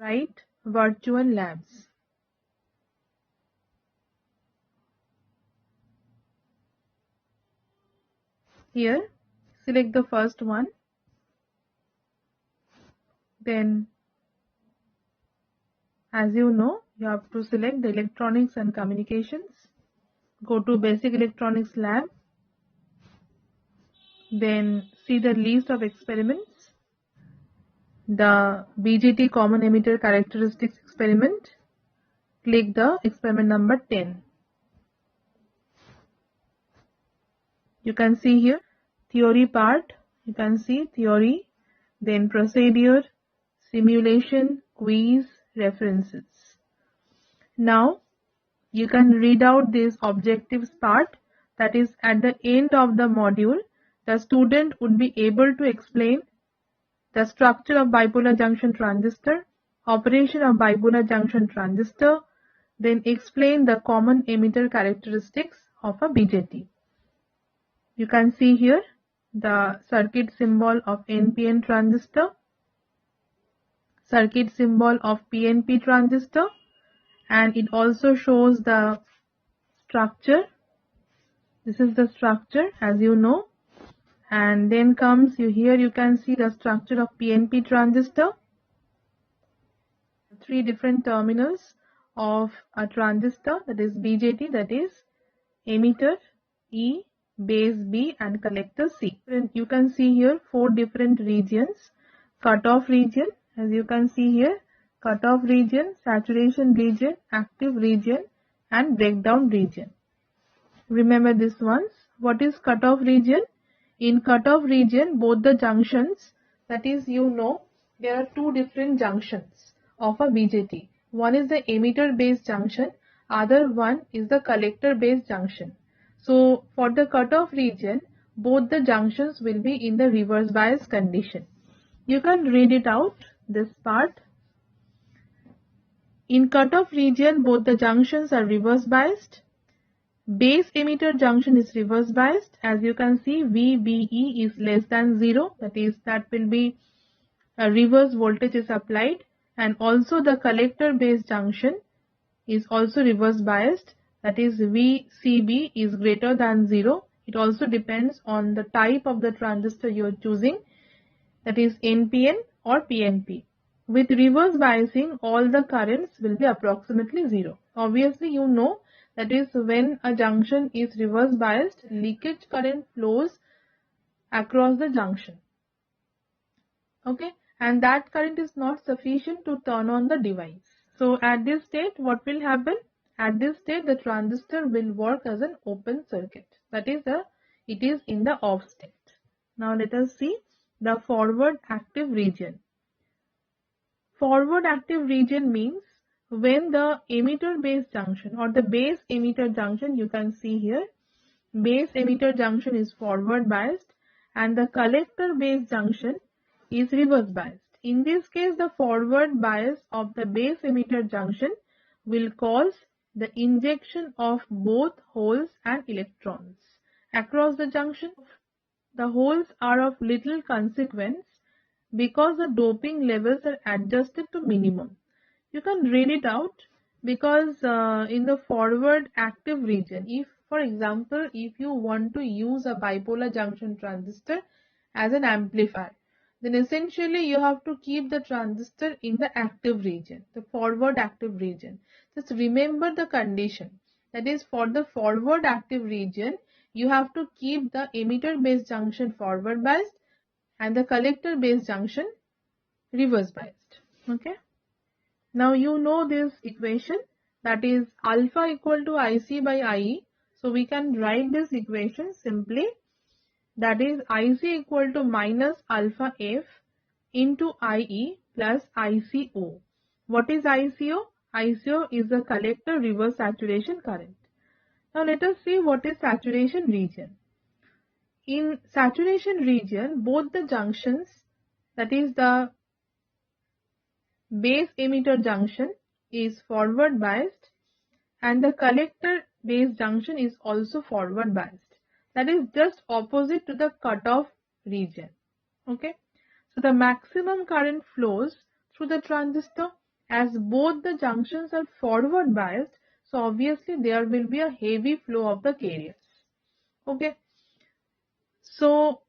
Write virtual labs. Here, select the first one. Then, as you know, you have to select the electronics and communications. Go to basic electronics lab. Then see the list of experiments. The BJT common emitter characteristics experiment. Click the experiment number 10. You can see here theory part. You can see theory, then procedure, simulation, quiz, references. Now you can read out this objectives part, that is at the end of the module the student would be able to explain the structure of bipolar junction transistor, operation of bipolar junction transistor, then explain the common emitter characteristics of a BJT. You can see here the circuit symbol of NPN transistor, circuit symbol of PNP transistor, and it also shows the structure. This is the structure, as you know. And then comes here you can see the structure of PNP transistor. 3 different terminals of a transistor, that is BJT, that is emitter E, base B, and collector C. And you can see here 4 different regions: cutoff region, as you can see here, cutoff region, saturation region, active region, and breakdown region. Remember this ones. What is cutoff region? In cutoff region, both the junctions, that is, you know, there are 2 different junctions of a BJT. One is the emitter base junction, other one is the collector base junction. So for the cutoff region, both the junctions will be in the reverse bias condition. You can read it out, this part. In cutoff region, both the junctions are reverse biased. Base emitter junction is reverse biased. As you can see, VBE is less than 0, that is, that will be a reverse voltage is applied. And also the collector base junction is also reverse biased, that is VCB is greater than 0. It also depends on the type of the transistor you are choosing, that is NPN or PNP. With reverse biasing, all the currents will be approximately 0. Obviously, you know, that is when a junction is reverse biased, leakage current flows across the junction. Okay, and that current is not sufficient to turn on the device. So at this state, what will happen? At this state, the transistor will work as an open circuit. That is, it is in the off state. Now let us see the forward active region. Forward active region means when the emitter base junction or the base emitter junction, you can see here, base emitter junction is forward biased and the collector base junction is reverse biased. In this case, the forward bias of the base emitter junction will cause the injection of both holes and electrons across the junction. The holes are of little consequence because the doping levels are adjusted to minimum. You can read it out because in the forward active region, if for example, if you want to use a bipolar junction transistor as an amplifier, then essentially you have to keep the transistor in the active region, the forward active region. Just remember the condition. That is, for the forward active region, you have to keep the emitter base junction forward biased and the collector base junction reverse biased. Okay. Now you know this equation, that is alpha equal to IC by IE. So we can write this equation simply, that is IC equal to minus alpha F into IE plus ICO. What is ICO? ICO is the collector reverse saturation current. Now let us see what is saturation region. In saturation region, both the junctions, that is the base emitter junction is forward biased and the collector base junction is also forward biased. That is just opposite to the cutoff region. Okay. So the maximum current flows through the transistor as both the junctions are forward biased, so obviously there will be a heavy flow of the carriers. Okay. So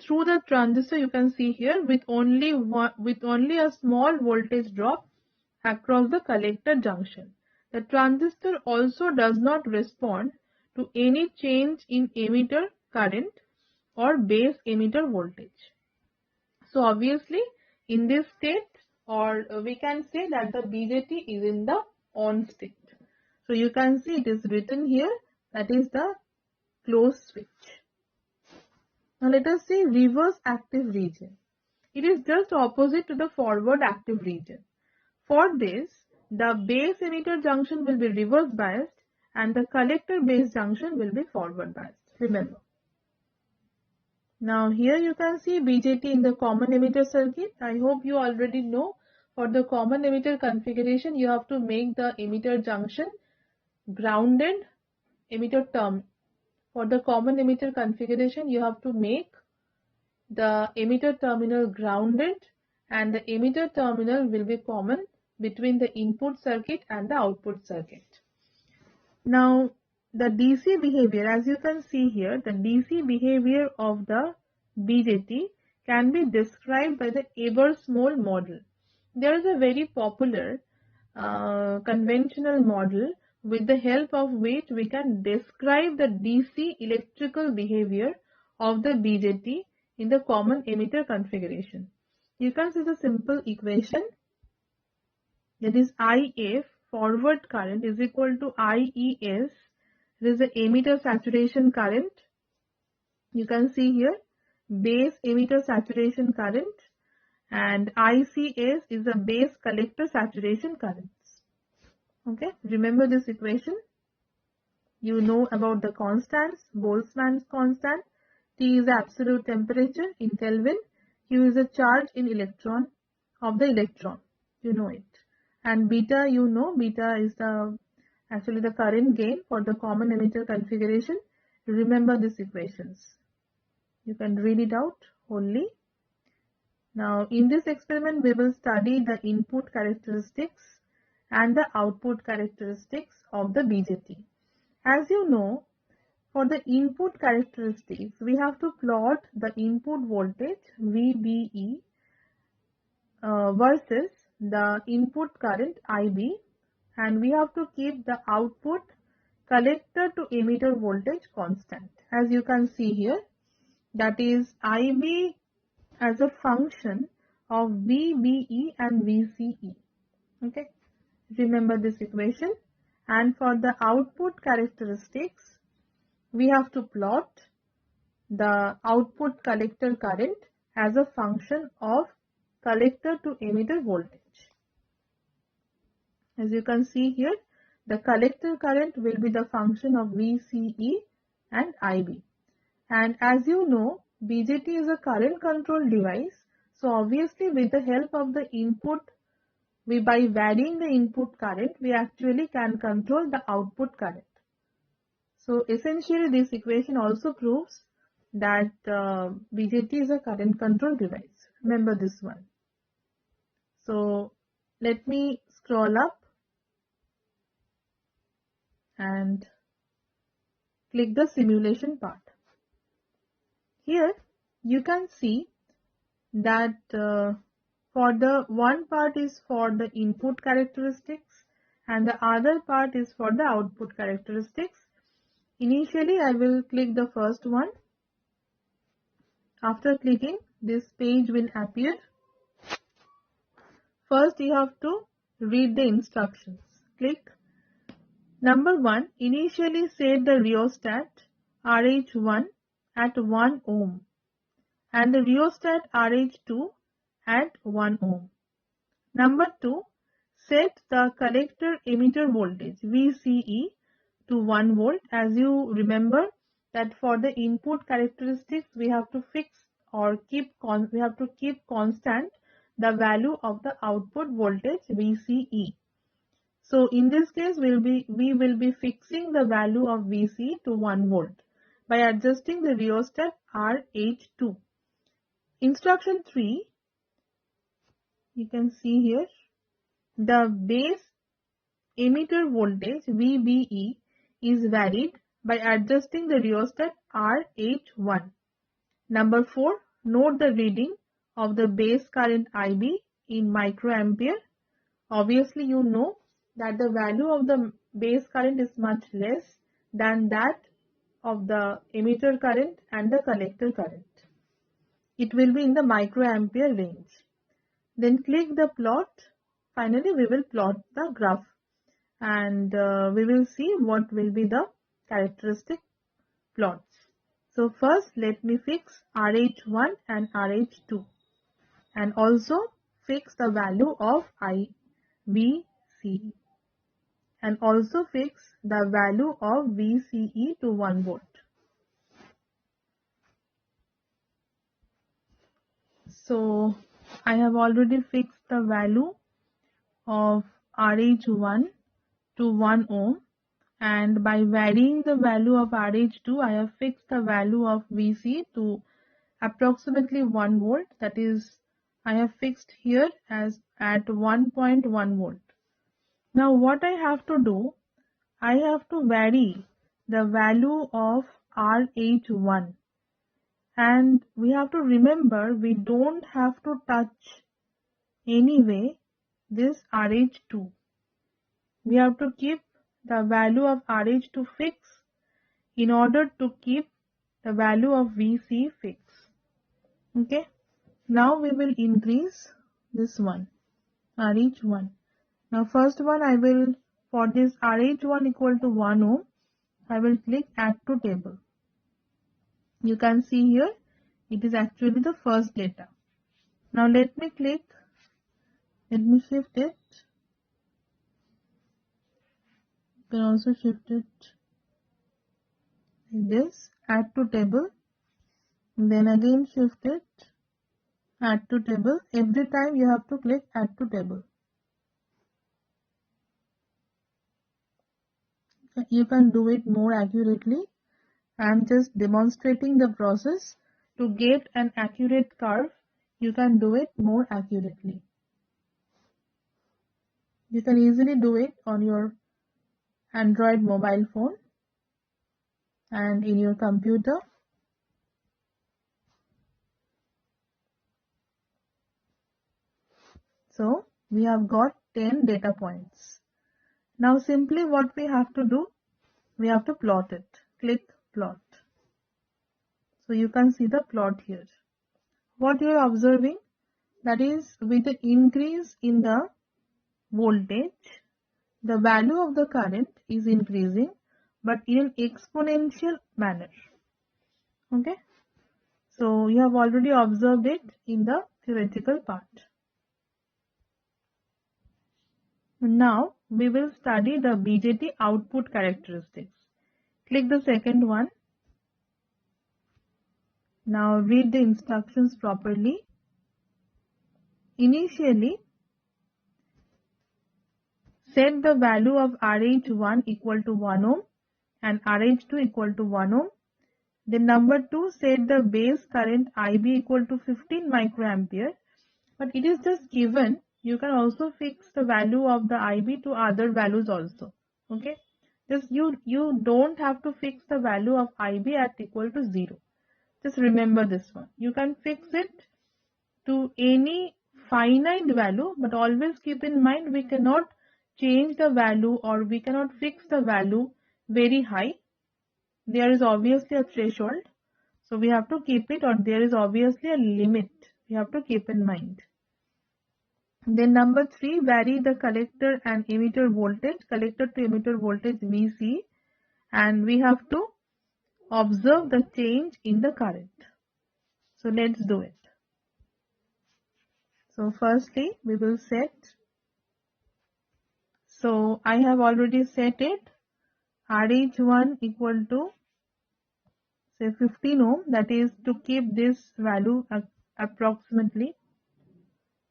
through the transistor, you can see here with only a small voltage drop across the collector junction. The transistor also does not respond to any change in emitter current or base emitter voltage. So obviously in this state, or we can say that the BJT is in the on state. So you can see it is written here, that is the closed switch. Now let us see reverse active region. It is just opposite to the forward active region. For this, the base emitter junction will be reverse biased and the collector base junction will be forward biased. Remember. Now here you can see BJT in the common emitter circuit. I hope you already know, for the common emitter configuration you have to make the emitter junction grounded emitter term. For the common emitter configuration you have to make the emitter terminal grounded and the emitter terminal will be common between the input circuit and the output circuit. Now the DC behavior, as you can see here, the DC behavior of the BJT can be described by the Ebers-Moll model. There is a very popular conventional model with the help of which we can describe the DC electrical behavior of the BJT in the common emitter configuration. You can see the simple equation, that is IF forward current is equal to IES. It is the emitter saturation current. You can see here base emitter saturation current, and ICS is the base collector saturation currents. Okay, remember this equation. You know about the constants, Boltzmann's constant. T is the absolute temperature in Kelvin. Q is the charge in electron of the electron. You know it. And beta, you know, beta is actually the current gain for the common emitter configuration. Remember these equations. You can read it out wholly. Now in this experiment we will study the input characteristics and the output characteristics of the BJT. As you know, for the input characteristics we have to plot the input voltage VBE versus the input current IB, and we have to keep the output collector to emitter voltage constant. As you can see here, that is IB as a function of VBE and VCE. Okay, remember this equation. And for the output characteristics, we have to plot the output collector current as a function of collector to emitter voltage. As you can see here, the collector current will be the function of VCE and IB. And as you know, BJT is a current control device. So obviously with the help of the input, by varying the input current, we actually can control the output current. So essentially this equation also proves that BJT is a current control device. Remember this one. So let me scroll up and click the simulation part. Here you can see that for the one part is for the input characteristics and the other part is for the output characteristics. Initially I will click the first one. After clicking, this page will appear. First you have to read the instructions. Click. Number 1, initially set the rheostat RH1 at 1 ohm and the rheostat RH2 at 1 ohm. Number 2, set the collector emitter voltage VCE to 1 volt. As you remember that for the input characteristics we have to fix or keep constant the value of the output voltage VCE. So in this case we will be fixing the value of VCE to 1 volt by adjusting the rheostat RH2. Instruction 3, you can see here, the base emitter voltage VBE is varied by adjusting the rheostat RH1. Number 4, note the reading of the base current IB in microampere. Obviously, you know that the value of the base current is much less than that of the emitter current and the collector current. It will be in the microampere range. Then click the plot. Finally, we will plot the graph and we will see what will be the characteristic plots. So first let me fix RH1 and RH2 and also fix the value of IVC and also fix the value of VCE to 1 volt. So I have already fixed the value of RH1 to 1 ohm, and by varying the value of RH2 I have fixed the value of VC to approximately 1 volt, that is I have fixed here as at 1.1 volt. Now what I have to do, I have to vary the value of RH1, and we have to remember we don't have to touch anyway this RH2. We have to keep the value of RH2 fixed in order to keep the value of VC fixed. Okay. Now we will increase this one, RH1. Now first one I will, for this RH1 equal to 1 ohm, I will click add to table. You can see here it is actually the first data. Now let me shift it. You can also shift it like this, add to table. Then again shift it, add to table. Every time you have to click add to table. You can do it more accurately. I am just demonstrating the process. To get an accurate curve, you can do it more accurately. You can easily do it on your Android mobile phone and in your computer. So we have got 10 data points. Now simply what we have to do, we have to plot it. Click plot. So you can see the plot here. What you are observing, that is with the increase in the voltage, the value of the current is increasing but in an exponential manner. Okay. So you have already observed it in the theoretical part. Now we will study the BJT output characteristics. Click the second one. Now read the instructions properly. Initially, set the value of RH1 equal to 1 ohm and RH2 equal to 1 ohm. Then number 2, set the base current IB equal to 15 microampere. But it is just given. You can also fix the value of the IB to other values also. Okay. Just you don't have to fix the value of IB at equal to 0. Just remember this one. You can fix it to any finite value, but always keep in mind we cannot change the value or we cannot fix the value very high. There is obviously a threshold. So we have to keep it, or there is obviously a limit. We have to keep in mind. Then number 3, vary the collector and emitter voltage, collector to emitter voltage VC, and we have to observe the change in the current. So let's do it. So firstly we will set. So I have already set it. RH1 equal to say 15 ohm, that is to keep this value approximately,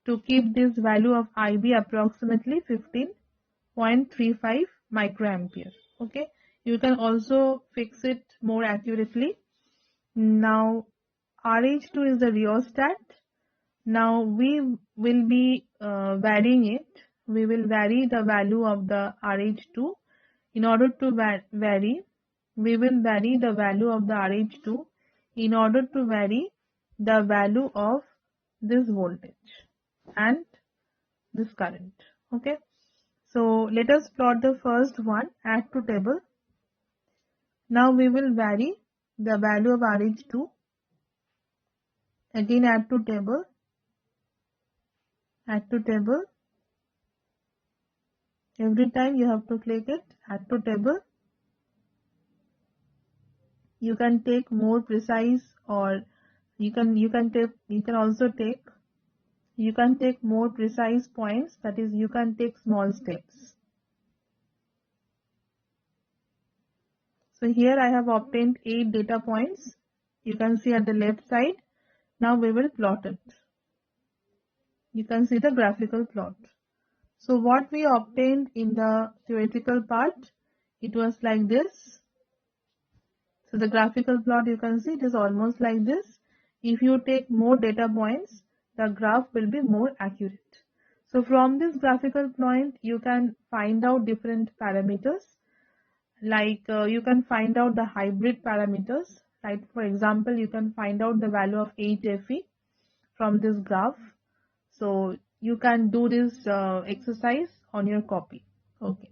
to keep this value of IB approximately 15.35 microampere. Okay, you can also fix it more accurately. Now RH2 is the rheostat. Now we will be varying it we will vary the value of the RH2. In order to vary, we will vary the value of the RH2 in order to vary the value of this voltage and this current. Okay. So let us plot the first one, add to table. Now we will vary the value of RH2. Again add to table. Add to table. Every time you have to click it, add to table. You can take more precise, or you can also take more precise points, that is you can take small steps. So here I have obtained 8 data points. You can see at the left side. Now we will plot it. You can see the graphical plot. So what we obtained in the theoretical part, it was like this. So the graphical plot, you can see it is almost like this. If you take more data points, the graph will be more accurate. So from this graphical point, you can find out different parameters. Like you can find out the hybrid parameters. Right? For example, you can find out the value of 8Fe from this graph. So you can do this exercise on your copy. Okay.